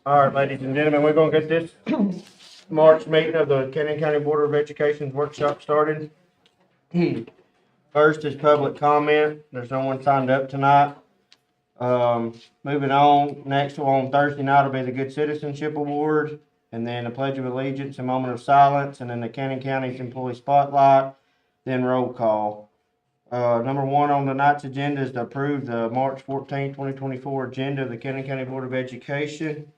All right, ladies and gentlemen, we're gonna get this March meeting of the Cannon County Board of Education's workshop started. First is public comment. There's no one signed up tonight. Moving on, next on Thursday night will be the Good Citizenship Award, and then the Pledge of Allegiance, a moment of silence, and then the Cannon County's Employee Spotlight, then roll call. Number one on tonight's agenda is to approve the March 14, 2024 agenda of the Cannon County Board of Education.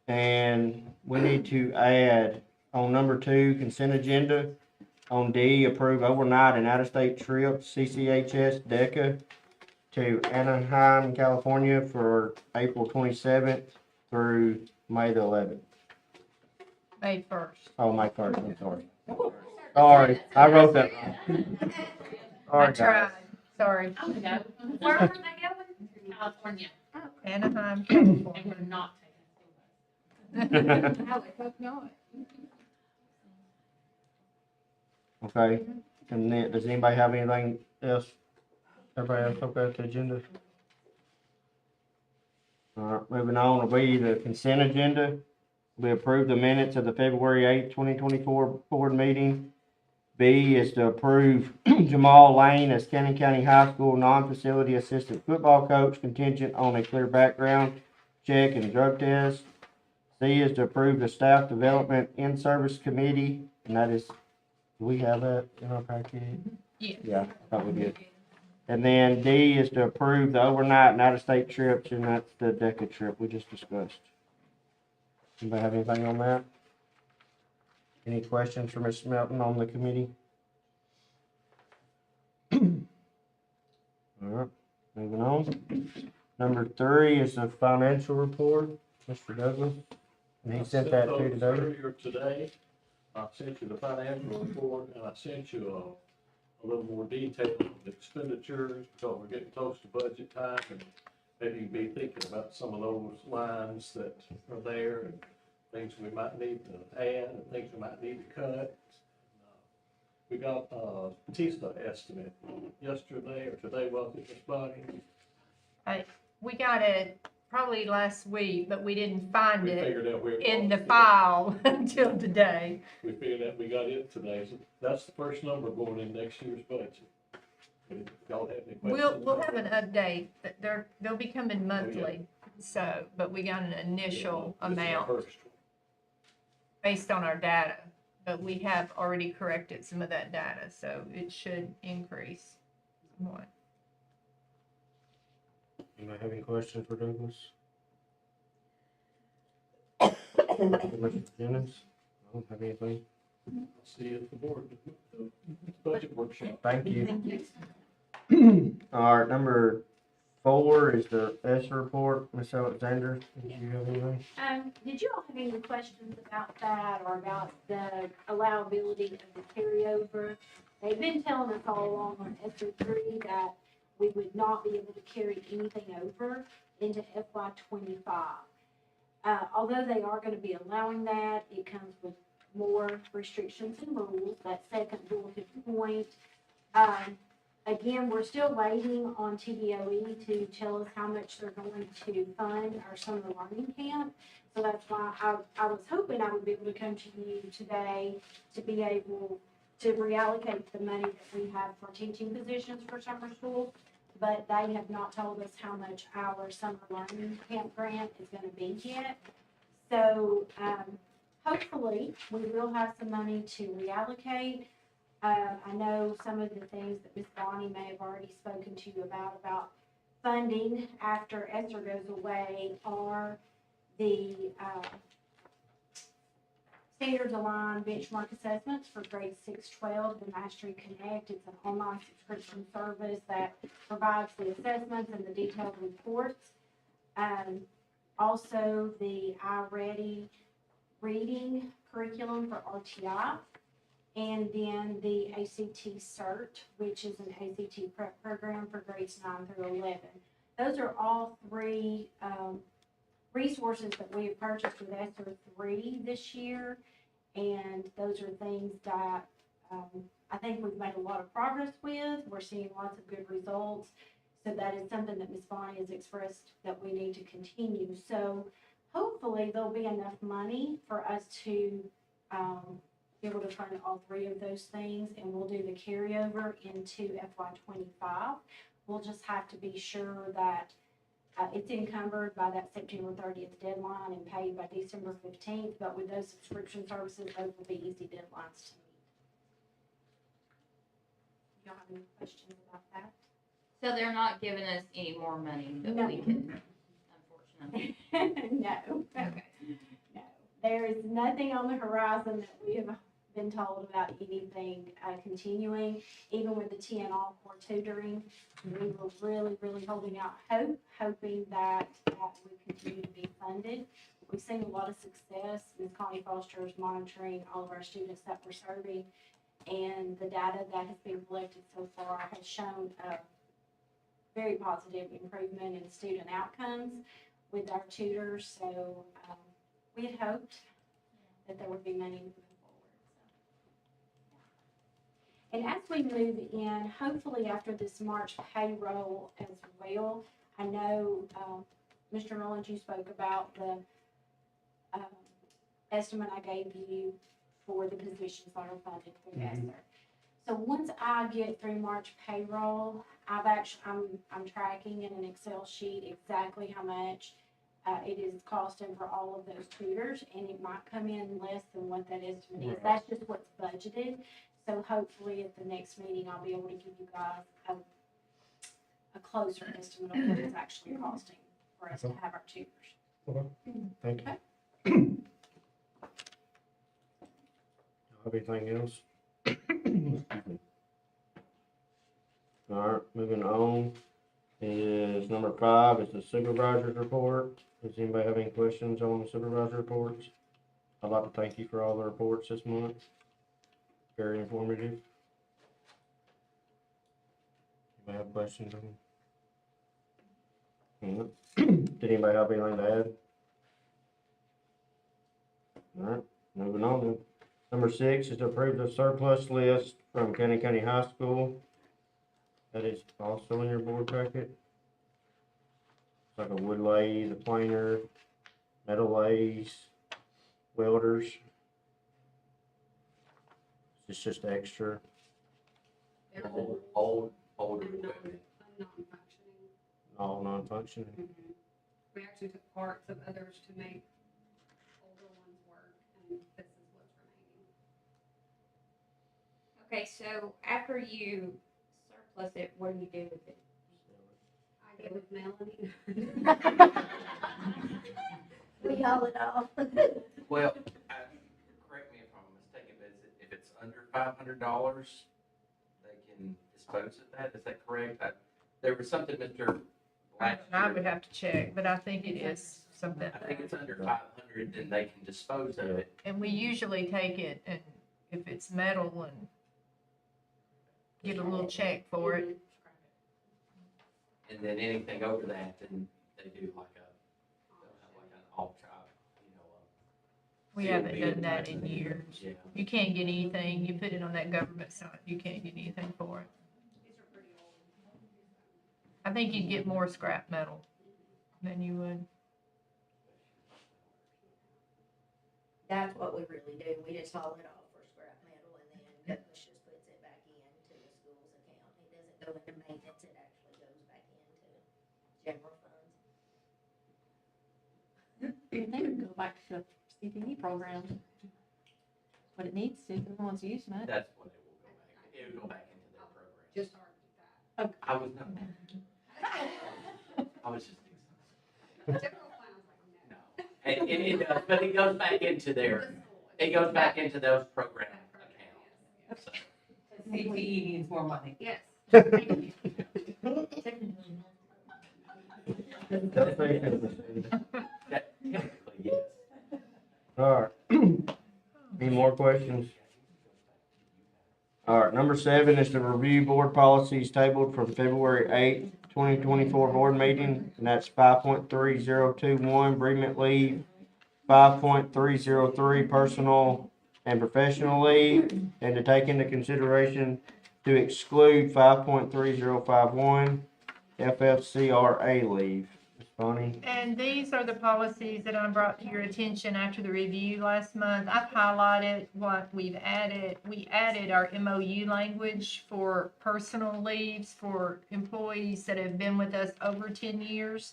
And we need to add on number 2, consent agenda. On D, approve overnight and out-of-state trips, CCHS DECA, to Anaheim, California for April 27th through May the 11th. May 1st. Oh, May 1st, I'm sorry. Sorry, I wrote that wrong. All I right, tried. guys. Sorry. Where were they going? California. Anaheim, And California. we're not taking a school bus. I would hope not. Okay, and then, does anybody have anything else? Everybody else okay with the agenda? All right, moving on will be the consent agenda. We approve the minutes of the February 8th, 2024 board meeting. B is to approve Jamal Lane as Cannon County High School non-facility assistant football coach contingent on a clear background check and drug test. C is to approve the staff development in-service committee, and that is, do we have that in our packet? Yeah. Yeah, I thought we did. And then D is to approve the overnight and out-of-state trips, and that's the DECA trip we just discussed. Anybody have anything on that? Any questions for Ms. Melton on the committee? All right, moving on. Number 3 is the financial report, Mr. Douglas. And he sent that to you today. Earlier today, I sent you the financial report, and I sent you a little more detail on the expenditures, because we're getting close to budget time, and maybe you'd be thinking about some of those lines that are there, and things we might need to add, and things we might need to cut. We got a Batista estimate yesterday, or today, was it, Ms. Bonnie? We got it probably last week, but we didn't find We it figured out where it in the was. file until today. We figured out we got it today, so that's the first number going in next year's budget. If y'all have any questions? We'll have an update, that they'll be coming monthly, so, but we got an initial This is the amount first one. based on our data. But we have already corrected some of that data, so it should increase somewhat. Anybody have any questions for Douglas? Mr. Jennings? I don't have anything. See you at the board, the budget workshop. Thank you. All right, number 4 is the S report. Ms. Alexander, did you have anything? Did you all have any questions about that or about the allowability of the carryover? They've been telling us all along on SO3 that we would not be able to carry anything over into FY '25. Although they are going to be allowing that, it comes with more restrictions and rules, that second bulleted point. Again, we're still waiting on TBOE to tell us how much they're going to fund our summer learning camp. So that's why I was hoping I would be able to come to you today to be able to reallocate the money that we have for teaching positions for summer school. But they have not told us how much our summer learning camp grant is going to be yet. So hopefully we will have some money to reallocate. I know some of the things that Ms. Bonnie may have already spoken to you about funding after ESSER goes away are the standards aligned benchmark assessments for grades 6-12, the Mastery Connect. It's an online subscription service that provides the assessments and the detailed reports. Also, the iReady reading curriculum for RTI. And then the ACT CERT, which is an ACT prep program for grades 9 through 11. Those are all 3 resources that we have purchased with ESSER 3 this year. And those are things that I think we've made a lot of progress with. We're seeing lots of good results. So that is something that Ms. Bonnie has expressed that we need to continue. So hopefully there'll be enough money for us to, be able to fund all three of those things, and we'll do the carryover into FY '25. We'll just have to be sure that, it's encumbered by that September 30th deadline and paid by December 15th, but with those subscription services, those will be easy deadlines to meet. Y'all have any questions about that? So they're not giving us any more money that No. we can, unfortunately. No, Okay. no. There is nothing on the horizon that we have been told about anything continuing, even with the TNR core tutoring. We were really holding out hope, hoping that would continue to be funded. We've seen a lot of success. Ms. Connie Foster is monitoring all of our students that we're serving, and the data that has been collected so far has shown a very positive improvement in student outcomes with our tutors. So we had hoped that there would be money moving forward. And as we move in, hopefully after this March payroll as well, I know, Mr. Mullins, you spoke about the estimate I gave you for the positions that are funded through ESSER. So once I get through March payroll, I'm tracking in an Excel sheet exactly how much it is costing for all of those tutors, and it might come in less than what that estimate is. Right. That's just what's budgeted. So hopefully at the next meeting, I'll be able to give you guys a closer estimate of what it's actually costing for us to have our tutors. Thank you. Okay. Have anything else? All right, moving on is number 5 is the supervisor's report. Does anybody have any questions on the supervisor reports? I'd like to thank you for all the reports this month. Very informative. Anybody have questions on them? Did anybody have anything to add? All right, moving on then. Number 6 is to approve the surplus list from County High School. That is also in your board packet. It's like a wood lathe, a planer, metal lathes, welders. It's just extra. They're Older and equipment. non-functioning. All non-functioning. We actually took parts of others to make older ones work, and this is what's remaining. Okay, so after you surplus it, what do you do with it? I get with Melanie. We haul it off. Well, correct me if I'm mistaken, but if it's under $500, they can dispose of that, is that correct? There was something, Mr. last I would year, have to check, but I think it is something. I think it's under 500, then they can dispose of it. And we usually take it, and if it's metal, and give a little check for it. And then anything over that, then they do like they'll have like an off-chop, We Sealed haven't bid done that type in thing. years. Yeah. You can't get anything, you put it on that government site, you can't get anything for it. These are pretty old. I think you'd get more scrap metal than you would. That's what we really do, we just haul it off for scrap metal, and then Douglas just puts it back into the school's account. It doesn't go into maintenance, it actually goes back into general funds. They would go back to CPE programs. What it needs to, if no one's using it. That's what it will go back, it will go back into their program. Just hard to I was not, I was just excited. General funds, like, no. No, it does, but it goes back into their, it goes back into those program accounts. So, CPE needs more money. Yes. that- Technically, yes. All right. Any more questions? All right, number 7 is to review board policies tabled from February 8th, 2024 board meeting, and that's 5.3021 bereavement leave, 5.303 personal and professional leave, and to take into consideration to exclude 5.3051 FFCRA leave. Bonnie? And these are the policies that I brought to your attention after the review last month. I've highlighted what we've added. We added our MOU language for personal leaves for employees that have been with us over 10 years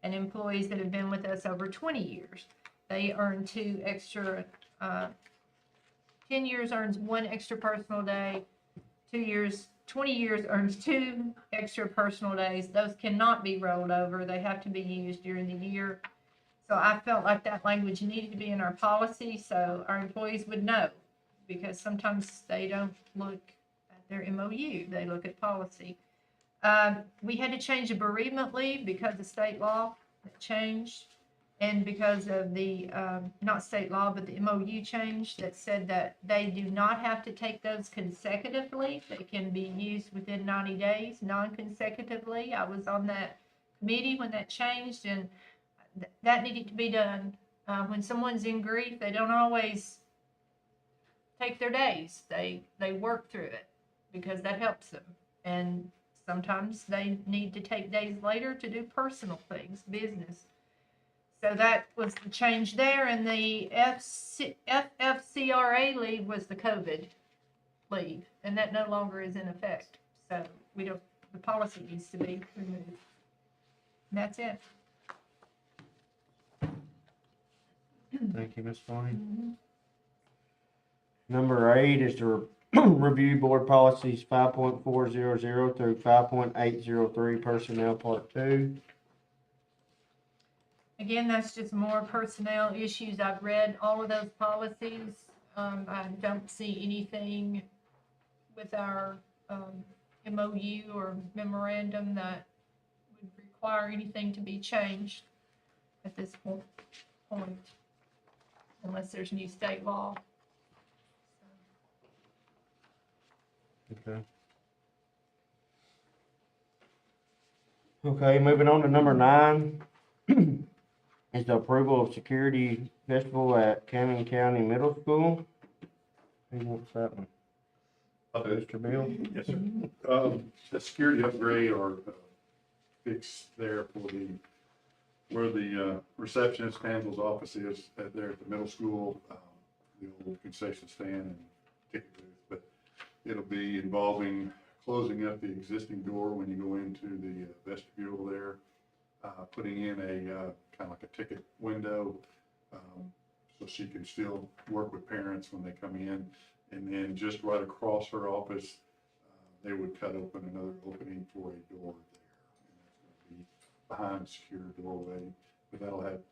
and employees that have been with us over 20 years. They earn 2 extra, 10 years earns 1 extra personal day, 2 years 20 years earns 2 extra personal days. Those cannot be rolled over. They have to be used during the year. So I felt like that language needed to be in our policy so our employees would know, because sometimes they don't look at their MOU, they look at policy. We had to change the bereavement leave because of state law that changed, and because of the, not state law, but the MOU change that said that they do not have to take those consecutively. They can be used within 90 days, non-consecutively. I was on that committee when that changed, and that needed to be done. When someone's in grief, they don't always take their days. They work through it because that helps them. And sometimes they need to take days later to do personal things, business. So that was the change there, and the FFCRA leave was the COVID leave, and that no longer is in effect. So the policy needs to be removed. And that's it. Thank you, Ms. Bonnie. Number 8 is to review board policies 5.400 through 5.803 personnel part 2. Again, that's just more personnel issues. I've read all of those policies. I don't see anything with our MOU or memorandum that would require anything to be changed at this point, unless there's new state law. Okay. Okay, moving on to number 9. Is the approval of security festival at Cannon County Middle School. Who wants that one? Mr. Bill? Yes, sir. The security upgrade or fix there for where the receptionist handles office is there at the middle school, the old concession stand and ticket booth. But it'll be involving closing up the existing door when you go into the vestibule there, putting in a kind of like a ticket window, so she can still work with parents when they come in. And then just right across her office, they would cut open another opening for a door there. And that's going to be behind a secure doorway. But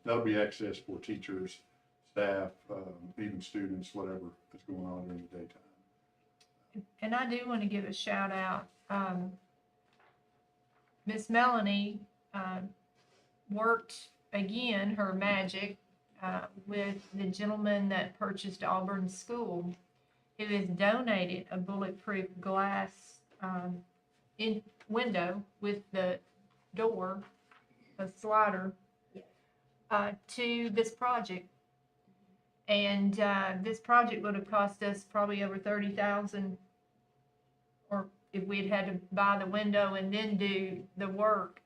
that'll be access for teachers, staff, even students, whatever is going on during the daytime. And I do want to give a shout out. Miss Melanie worked again her magic with the gentleman that purchased Auburn School, who has donated a bulletproof glass in window with the door, a slider, to this project. And this project would have cost us probably over $30,000, or if we'd had to buy the window and then do the work.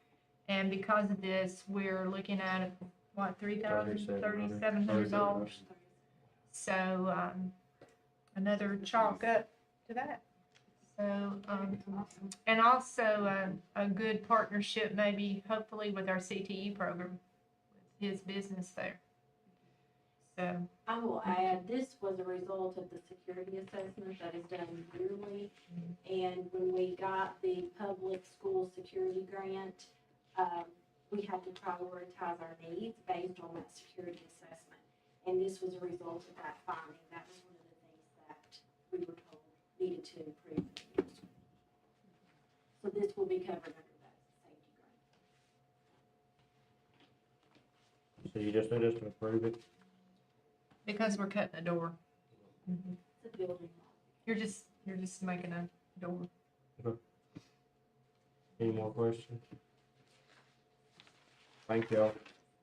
And because of this, we're looking at what, $3,700. So another chalk up to that. So and also a good partnership, maybe hopefully with our CTE program, with his business there. So I will add, this was a result of the security assessment that is done yearly. And when we got the public school security grant, we had to prioritize our needs based on that security assessment. And this was a result of that finding. That was one of the things that we were told needed to improve. So this will be covered under that safety grant. So you just need us to approve it? because we're cutting a door. It's a building. You're just making a door. Any more questions? Thank y'all.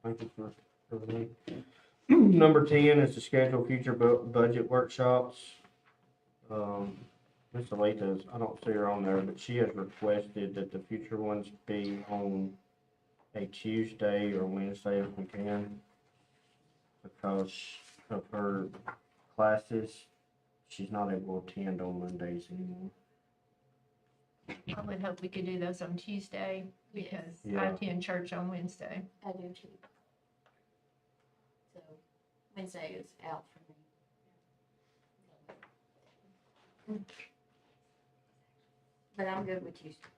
Thank you for everything. Number 10 is to schedule future budget workshops. Ms. Alita's, I don't see her on there, but she has requested that the future ones be on a Tuesday or Wednesday if we can, because of her classes. She's not able to attend on Mondays anymore. I would hope we could do those on Tuesday, because I Yeah. attend church on Wednesday. I do too. So Wednesday is out for me. But I'm good with Tuesday.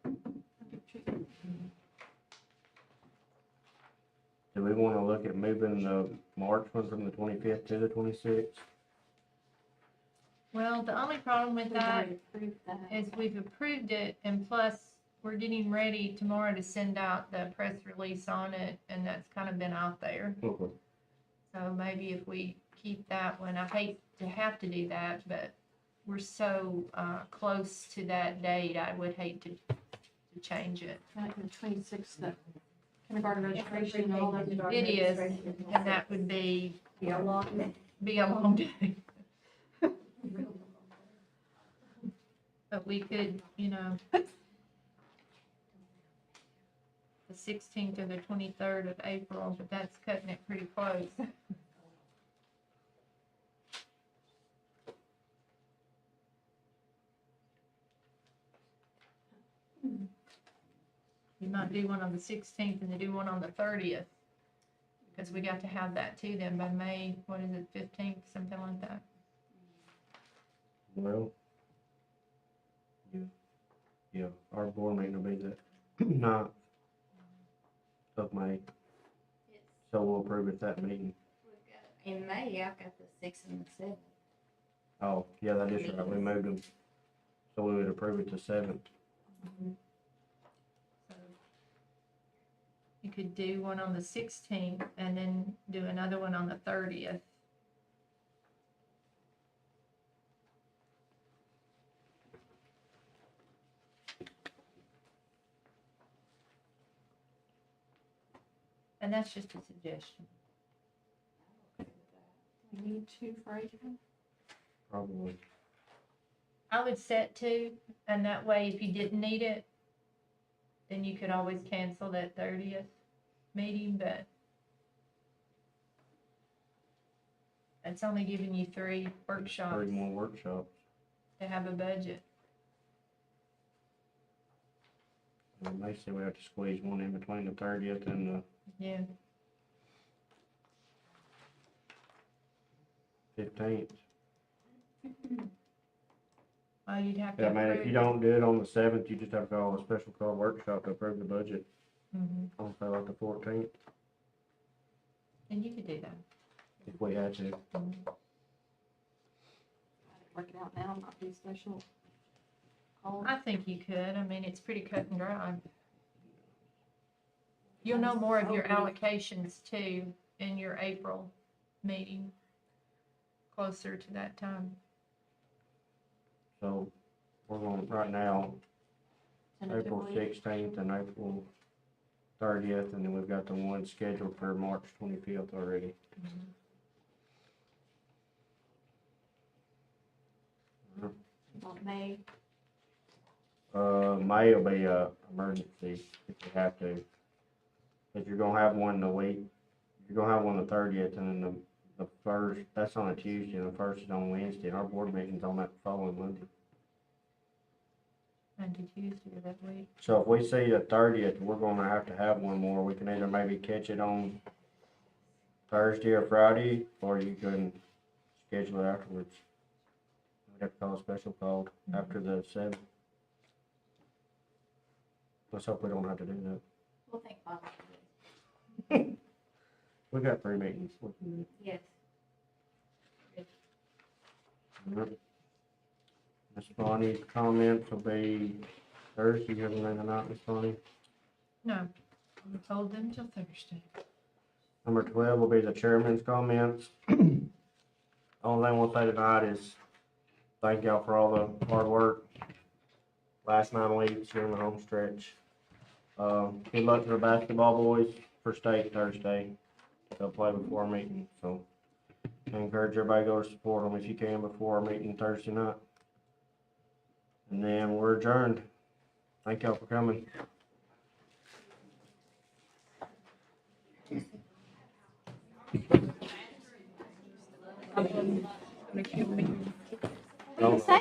Do we wanna look at moving the March one from the 25th to the 26th? Well, the only problem with We've that already approved that. is we've approved it, and plus, we're getting ready tomorrow to send out the press release on it, and that's kind of been out there. Okay. So maybe if we keep that one, I hate to have to do that, but we're so, close to that date, I would hate to change it. Like the 26th, the kindergarten registration and all those. It is, and that would be a long day. But we could, the 16th or the 23rd of April, but that's cutting it pretty close. You might do one on the 16th and then do one on the 30th, because we got to have that to them by May, what is it, 15th, something like that. Well. Yeah, our board meeting will be the 9th of May, so we'll approve at that meeting. In May, I've got the 6th and the 7th. Oh, yeah, that is right, we moved them, so we would approve it the 7th. So you could do one on the 16th and then do another one on the 30th. And that's just a suggestion. We need 2 for April. Probably. I would set 2, and that way if you didn't need it, then you could always cancel that 30th meeting, but it's only giving you 3 workshops 3 more workshops. to have a budget. And they say we have to squeeze one in between the 30th and the Yeah. 15th. Well, you'd have to Yeah, man, if approve you it. don't do it on the 7th, you just have to call a special call workshop to approve the budget Mhm. on, say, like the 14th, And you could do that. if we had to. Work it out now, not do special call. I think you could. I mean, it's pretty cut and dry. You'll know more of your allocations too in your April meeting, closer to that time. So, we're going, right now, April Tentatively. 16th and April 30th, and then we've got the one scheduled for March 25th already. About May. May will be a emergency if you have to. If you're gonna have one the week, you're gonna have one the 30th, and then the first, that's on a Tuesday, and the first is on Wednesday, and our board meeting's on that following Monday. Monday, Tuesday of that week. So if we see the 30th, we're gonna have to have one more. We can either maybe catch it on Thursday or Friday, or you can schedule it afterwards. We'd have to call a special call after the 7th. Let's hope we don't have to do that. We'll think positive. We got 3 meetings. We can do it. Yes. Alright. Ms. Bonnie's comments will be Thursday. You have anything tonight, Ms. Bonnie? No, we'll hold them till Thursday. Number 12 will be the chairman's comments. Only thing we'll say tonight is thank y'all for all the hard work. Last 9 weeks here in the home stretch. Good luck to the basketball boys for state Thursday. They'll play before our meeting, so I encourage everybody to go to support them if you can before our meeting Thursday night. And then we're adjourned. Thank y'all for coming. Gonna kill me. No. Say